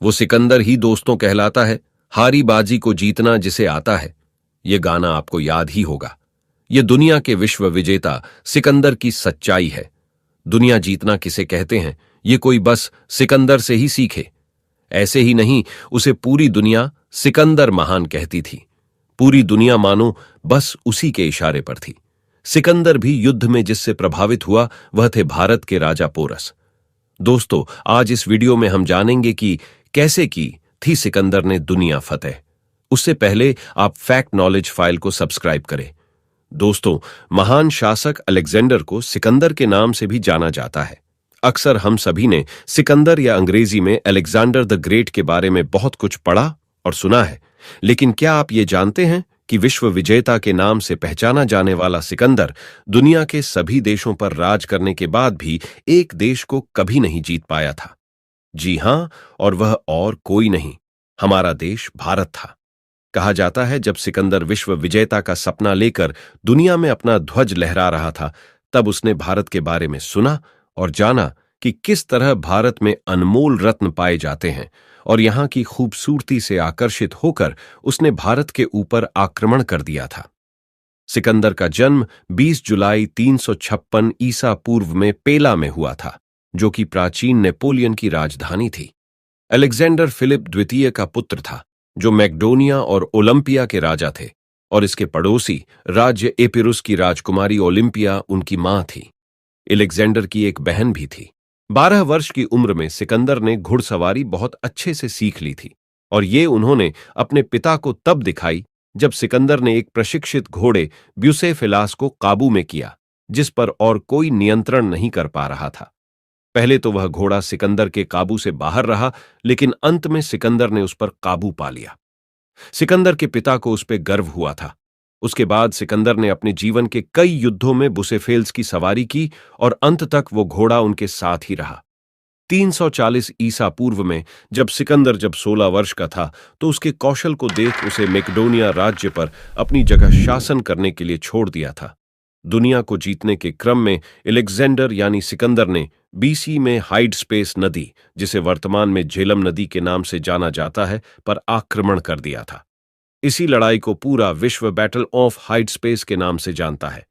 वो सिकंदर ही दोस्तों कहलाता है, हारी बाजी को जीतना जिसे आता है। ये गाना आपको याद ही होगा। ये दुनिया के विश्व विजेता सिकंदर की सच्चाई है। दुनिया जीतना किसे कहते हैं, ये कोई बस सिकंदर से ही सीखे। ऐसे ही नहीं, उसे पूरी दुनिया सिकंदर महान कहती थी। पूरी दुनिया मानो बस उसी के इशारे पर थी। सिकंदर भी युद्ध में जिससे प्रभावित हुआ वह थे भारत के राजा पोरस। दोस्तों, आज इस वीडियो में हम जानेंगे कि कैसे की थी सिकंदर ने दुनिया फतेह। उससे पहले आप फैक्ट नॉलेज फाइल को सब्सक्राइब करें। दोस्तों, महान शासक अलेक्जेंडर को सिकंदर के नाम से भी जाना जाता है। अक्सर हम सभी ने सिकंदर या अंग्रेजी में अलेक्जेंडर द ग्रेट के बारे में बहुत कुछ पढ़ा और सुना है, लेकिन क्या आप ये जानते हैं कि विश्व विजेता के नाम से पहचाना जाने वाला सिकंदर दुनिया के सभी देशों पर राज करने के बाद भी एक देश को कभी नहीं जीत पाया था? जी हां, और वह और कोई नहीं, हमारा देश भारत था। कहा जाता है जब सिकंदर विश्व विजेता का सपना लेकर दुनिया में अपना ध्वज लहरा रहा था, तब उसने भारत के बारे में सुना और जाना कि किस तरह भारत में अनमोल रत्न पाए जाते हैं, और यहां की खूबसूरती से आकर्षित होकर उसने भारत के ऊपर आक्रमण कर दिया था। सिकंदर का जन्म 20 जुलाई 356 ईसा पूर्व में पेला में हुआ था, जो कि प्राचीन नेपोलियन की राजधानी थी। अलेक्जेंडर फिलिप द्वितीय का पुत्र था, जो मैक्डोनिया और ओलंपिया के राजा थे, और इसके पड़ोसी राज्य एपिरुस की राजकुमारी ओलिंपिया उनकी मां थी। अलेक्जेंडर की एक बहन भी थी। 12 वर्ष की उम्र में सिकंदर ने घुड़सवारी बहुत अच्छे से सीख ली थी, और ये उन्होंने अपने पिता को तब दिखाई जब सिकंदर ने एक प्रशिक्षित घोड़े ब्यूसेफिलास को काबू में किया, जिस पर और कोई नियंत्रण नहीं कर पा रहा था। पहले तो वह घोड़ा सिकंदर के काबू से बाहर रहा, लेकिन अंत में सिकंदर ने उस पर काबू पा लिया। सिकंदर के पिता को उस पर गर्व हुआ था। उसके बाद सिकंदर ने अपने जीवन के कई युद्धों में बुसेफेल्स की सवारी की, और अंत तक वो घोड़ा उनके साथ ही रहा। 340 ईसा पूर्व में जब सिकंदर 16 वर्ष का था, तो उसके कौशल को देख उसे मैक्डोनिया राज्य पर अपनी जगह शासन करने के लिए छोड़ दिया था। दुनिया को जीतने के क्रम में अलेक्जेंडर यानी सिकंदर ने बीसी में हाइड स्पेस नदी, जिसे वर्तमान में झेलम नदी के नाम से जाना जाता है, पर आक्रमण कर दिया था। इसी लड़ाई को पूरा विश्व बैटल ऑफ हाइड स्पेस के नाम से जानता है।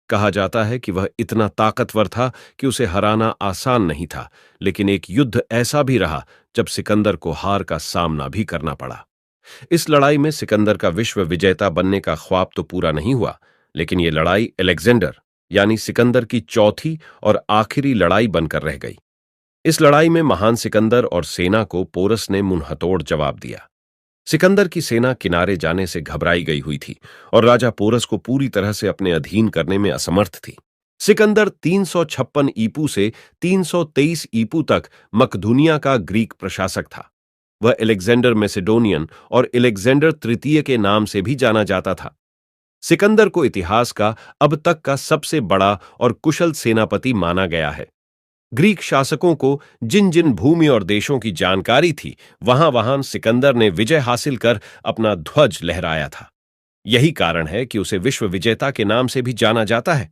कहा जाता है कि वह इतना ताकतवर था कि उसे हराना आसान नहीं था, लेकिन एक युद्ध ऐसा भी रहा जब सिकंदर को हार का सामना भी करना पड़ा। इस लड़ाई में सिकंदर का विश्व विजेता बनने का ख्वाब तो पूरा नहीं हुआ, लेकिन यह लड़ाई अलेक्जेंडर यानी सिकंदर की चौथी और आखिरी लड़ाई बनकर रह गई। इस लड़ाई में महान सिकंदर और सेना को पोरस ने मुंहतोड़ जवाब दिया। सिकंदर की सेना किनारे जाने से घबराई गई हुई थी, और राजा पोरस को पूरी तरह से अपने अधीन करने में असमर्थ थी। सिकंदर 356 ईपू से 323 ईपू तक मकदूनिया का ग्रीक प्रशासक था। वह अलेक्जेंडर मैसेडोनियन और अलेक्जेंडर तृतीय के नाम से भी जाना जाता था। सिकंदर को इतिहास का अब तक का सबसे बड़ा और कुशल सेनापति माना गया है। ग्रीक शासकों को जिन जिन भूमि और देशों की जानकारी थी, वहां वहां सिकंदर ने विजय हासिल कर अपना ध्वज लहराया था। यही कारण है कि उसे विश्व विजेता के नाम से भी जाना जाता है।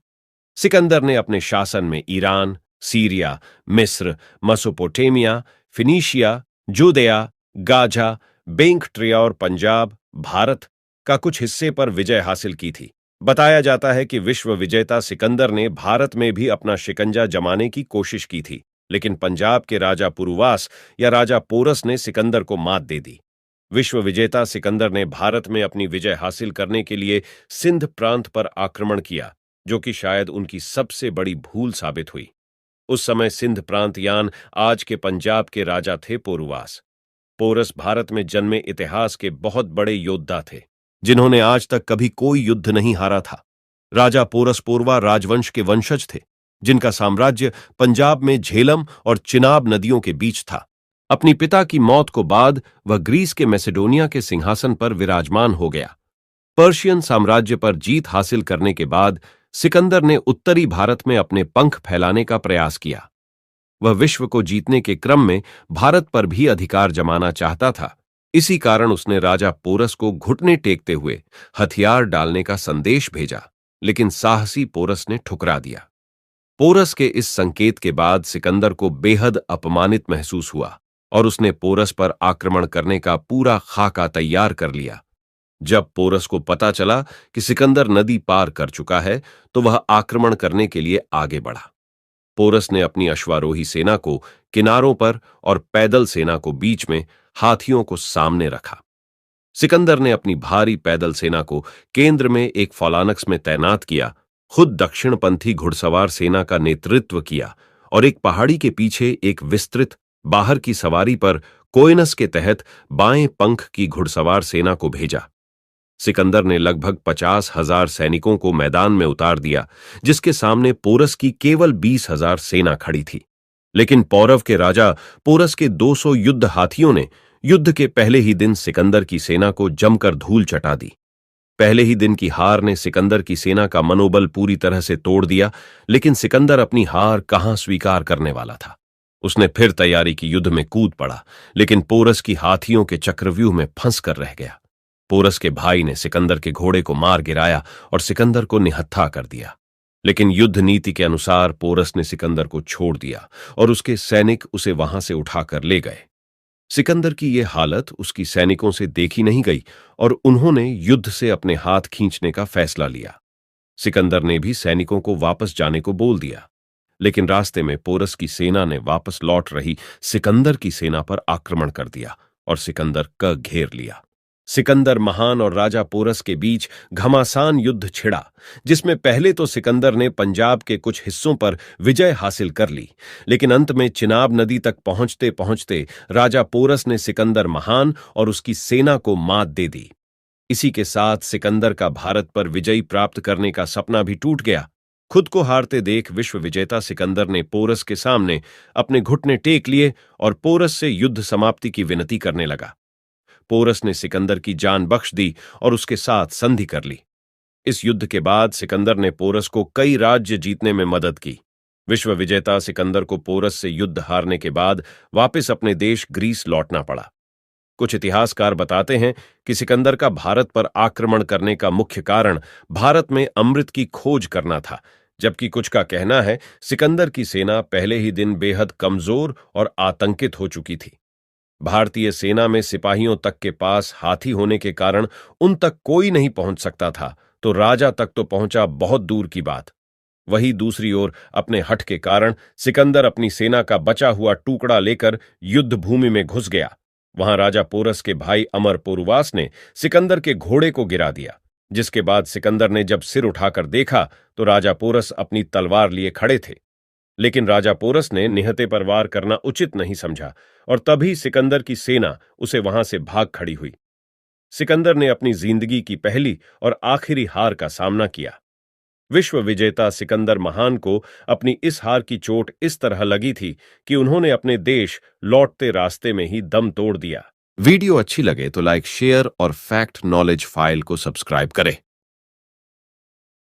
सिकंदर ने अपने शासन में ईरान, सीरिया, मिस्र, मेसोपोटामिया, फिनीशिया, जूदेया, गाजा, बेंक्ट्रिया और पंजाब, भारत का कुछ हिस्से पर विजय हासिल की थी। बताया जाता है कि विश्व विजेता सिकंदर ने भारत में भी अपना शिकंजा जमाने की कोशिश की थी, लेकिन पंजाब के राजा पुरुवास या राजा पोरस ने सिकंदर को मात दे दी। विश्व विजेता सिकंदर ने भारत में अपनी विजय हासिल करने के लिए सिंध प्रांत पर आक्रमण किया, जो कि शायद उनकी सबसे बड़ी भूल साबित हुई। उस समय सिंध प्रांत यान आज के पंजाब के राजा थे पुरुवास। पोरस भारत में जन्मे इतिहास के बहुत बड़े योद्धा थे, जिन्होंने आज तक कभी कोई युद्ध नहीं हारा था। राजा पोरस पोरवा राजवंश के वंशज थे, जिनका साम्राज्य पंजाब में झेलम और चिनाब नदियों के बीच था। अपनी पिता की मौत को बाद वह ग्रीस के मैसेडोनिया के सिंहासन पर विराजमान हो गया। पर्शियन साम्राज्य पर जीत हासिल करने के बाद सिकंदर ने उत्तरी भारत में अपने पंख फैलाने का प्रयास किया। वह विश्व को जीतने के क्रम में भारत पर भी अधिकार जमाना चाहता था। इसी कारण उसने राजा पोरस को घुटने टेकते हुए हथियार डालने का संदेश भेजा, लेकिन साहसी पोरस ने ठुकरा दिया। पोरस के इस संकेत के बाद सिकंदर को बेहद अपमानित महसूस हुआ, और उसने पोरस पर आक्रमण करने का पूरा खाका तैयार कर लिया। जब पोरस को पता चला कि सिकंदर नदी पार कर चुका है, तो वह आक्रमण करने के लिए आगे बढ़ा। पोरस ने अपनी अश्वारोही सेना को किनारों पर और पैदल सेना को बीच में, हाथियों को सामने रखा। सिकंदर ने अपनी भारी पैदल सेना को केंद्र में एक फॉलानक्स में तैनात किया, खुद दक्षिणपंथी घुड़सवार सेना का नेतृत्व किया और एक पहाड़ी के पीछे एक विस्तृत बाहर की सवारी पर कोयनस के तहत बाएं पंख की घुड़सवार सेना को भेजा। सिकंदर ने लगभग 50,000 सैनिकों को मैदान में उतार दिया, जिसके सामने पोरस की केवल 20,000 सेना खड़ी थी। लेकिन पौरव के राजा पोरस के 200 युद्ध हाथियों ने युद्ध के पहले ही दिन सिकंदर की सेना को जमकर धूल चटा दी। पहले ही दिन की हार ने सिकंदर की सेना का मनोबल पूरी तरह से तोड़ दिया, लेकिन सिकंदर अपनी हार कहां स्वीकार करने वाला था। उसने फिर तैयारी की युद्ध में कूद पड़ा, लेकिन पोरस की हाथियों के चक्रव्यूह में फंस कर रह गया। पोरस के भाई ने सिकंदर के घोड़े को मार गिराया और सिकंदर को निहत्था कर दिया। लेकिन युद्ध नीति के अनुसार पोरस ने सिकंदर को छोड़ दिया और उसके सैनिक उसे वहां से उठाकर ले गए। सिकंदर की यह हालत उसकी सैनिकों से देखी नहीं गई और उन्होंने युद्ध से अपने हाथ खींचने का फैसला लिया। सिकंदर ने भी सैनिकों को वापस जाने को बोल दिया, लेकिन रास्ते में पोरस की सेना ने वापस लौट रही सिकंदर की सेना पर आक्रमण कर दिया और सिकंदर का घेर लिया। सिकंदर महान और राजा पोरस के बीच घमासान युद्ध छिड़ा, जिसमें पहले तो सिकंदर ने पंजाब के कुछ हिस्सों पर विजय हासिल कर ली, लेकिन अंत में चिनाब नदी तक पहुंचते पहुंचते राजा पोरस ने सिकंदर महान और उसकी सेना को मात दे दी। इसी के साथ सिकंदर का भारत पर विजय प्राप्त करने का सपना भी टूट गया। खुद को हारते देख विश्व विजेता सिकंदर ने पोरस के सामने अपने घुटने टेक लिए और पोरस से युद्ध समाप्ति की विनती करने लगा। पोरस ने सिकंदर की जान बख्श दी और उसके साथ संधि कर ली। इस युद्ध के बाद सिकंदर ने पोरस को कई राज्य जीतने में मदद की। विश्व विजेता सिकंदर को पोरस से युद्ध हारने के बाद वापस अपने देश ग्रीस लौटना पड़ा। कुछ इतिहासकार बताते हैं कि सिकंदर का भारत पर आक्रमण करने का मुख्य कारण भारत में अमृत की खोज करना था, जबकि कुछ का कहना है सिकंदर की सेना पहले ही दिन बेहद कमजोर और आतंकित हो चुकी थी। भारतीय सेना में सिपाहियों तक के पास हाथी होने के कारण उन तक कोई नहीं पहुंच सकता था, तो राजा तक तो पहुंचा बहुत दूर की बात। वहीं दूसरी ओर अपने हठ के कारण सिकंदर अपनी सेना का बचा हुआ टुकड़ा लेकर युद्ध भूमि में घुस गया। वहां राजा पोरस के भाई अमर पोरुवास ने सिकंदर के घोड़े को गिरा दिया, जिसके बाद सिकंदर ने जब सिर उठाकर देखा तो राजा पोरस अपनी तलवार लिए खड़े थे। लेकिन राजा पोरस ने निहत्थे पर वार करना उचित नहीं समझा और तभी सिकंदर की सेना उसे वहां से भाग खड़ी हुई। सिकंदर ने अपनी जिंदगी की पहली और आखिरी हार का सामना किया। विश्व विजेता सिकंदर महान को अपनी इस हार की चोट इस तरह लगी थी कि उन्होंने अपने देश लौटते रास्ते में ही दम तोड़ दिया। वीडियो अच्छी लगे तो लाइक, शेयर और फैक्ट नॉलेज फाइल को सब्सक्राइब करें।